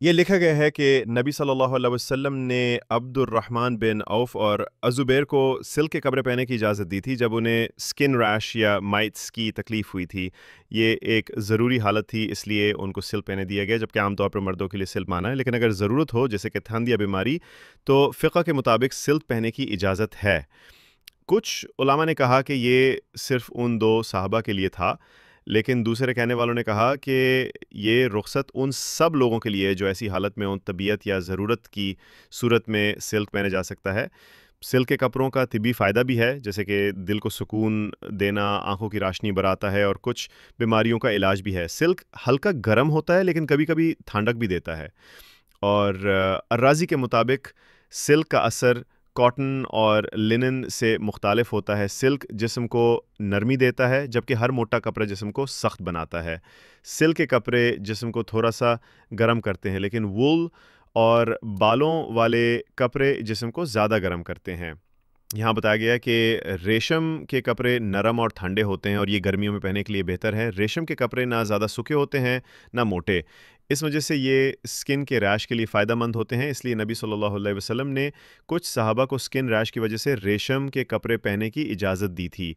یہ لکھا گیا ہے کہ نبی صلی اللہ علیہ وسلم نے عبد الرحمن بن عوف اور الزبیر کو سلک کے کپڑے پہننے کی اجازت دی تھی جب انہیں سکن ریش یا مائٹس کی تکلیف ہوئی تھی۔ یہ ایک ضروری حالت تھی، اس لیے ان کو سلک پہنے دیا گیا، جبکہ عام طور پر مردوں کے لیے سلک مانا ہے، لیکن اگر ضرورت ہو جیسے کہ ٹھنڈ یا بیماری تو فقہ کے مطابق سلک پہننے کی اجازت ہے۔ کچھ علماء نے کہا کہ یہ صرف ان دو صحابہ کے لیے تھا، لیکن دوسرے کہنے والوں نے کہا کہ یہ رخصت ان سب لوگوں کے لیے جو ایسی حالت میں ان طبیعت یا ضرورت کی صورت میں سلک پہنے جا سکتا ہے۔ سلک کے کپڑوں کا طبی فائدہ بھی ہے، جیسے کہ دل کو سکون دینا، آنکھوں کی روشنی بڑھاتا ہے اور کچھ بیماریوں کا علاج بھی ہے۔ سلک ہلکا گرم ہوتا ہے لیکن کبھی کبھی ٹھنڈک بھی دیتا ہے، اور الرازی کے مطابق سلک کا اثر کاٹن اور لنن سے مختلف ہوتا ہے۔ سلک جسم کو نرمی دیتا ہے جبکہ ہر موٹا کپڑا جسم کو سخت بناتا ہے۔ سلک کے کپڑے جسم کو تھوڑا سا گرم کرتے ہیں، لیکن وول اور بالوں والے کپڑے جسم کو زیادہ گرم کرتے ہیں۔ یہاں بتایا گیا ہے کہ ریشم کے کپڑے نرم اور ٹھنڈے ہوتے ہیں اور یہ گرمیوں میں پہننے کے لیے بہتر ہے۔ ریشم کے کپڑے نہ زیادہ سوکھے ہوتے ہیں نہ موٹے، اس وجہ سے یہ سکن کے ریش کے لیے فائدہ مند ہوتے ہیں، اس لیے نبی صلی اللہ علیہ وسلم نے کچھ صحابہ کو سکن ریش کی وجہ سے ریشم کے کپڑے پہننے کی اجازت دی تھی۔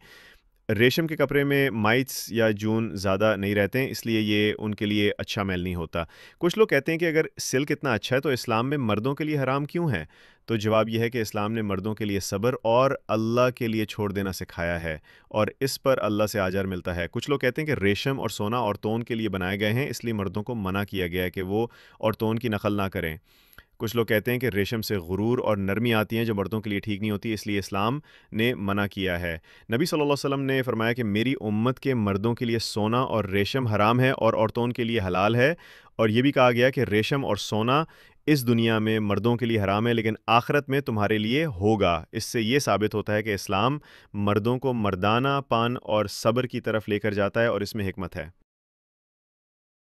ریشم کے کپڑے میں مائٹس یا جون زیادہ نہیں رہتے ہیں، اس لیے یہ ان کے لیے اچھا میل نہیں ہوتا۔ کچھ لوگ کہتے ہیں کہ اگر سلک اتنا اچھا ہے تو اسلام میں مردوں کے لیے حرام کیوں ہے؟ تو جواب یہ ہے کہ اسلام نے مردوں کے لیے صبر اور اللہ کے لیے چھوڑ دینا سکھایا ہے، اور اس پر اللہ سے اجر ملتا ہے۔ کچھ لوگ کہتے ہیں کہ ریشم اور سونا عورتوں کے لیے بنائے گئے ہیں، اس لیے مردوں کو منع کیا گیا ہے کہ وہ عورتوں کی نقل نہ کریں۔ کچھ لوگ کہتے ہیں کہ ریشم سے غرور اور نرمی آتی ہیں جو مردوں کے لیے ٹھیک نہیں ہوتی، اس لیے اسلام نے منع کیا ہے۔ نبی صلی اللہ علیہ وسلم نے فرمایا کہ میری امت کے مردوں کے لیے سونا اور ریشم حرام ہے اور عورتوں کے لیے حلال ہے، اور یہ بھی کہا گیا کہ ریشم اور سونا اس دنیا میں مردوں کے لیے حرام ہے لیکن آخرت میں تمہارے لیے ہوگا۔ اس سے یہ ثابت ہوتا ہے کہ اسلام مردوں کو مردانہ پن اور صبر کی طرف لے کر جاتا ہے، اور اس میں حکمت ہے۔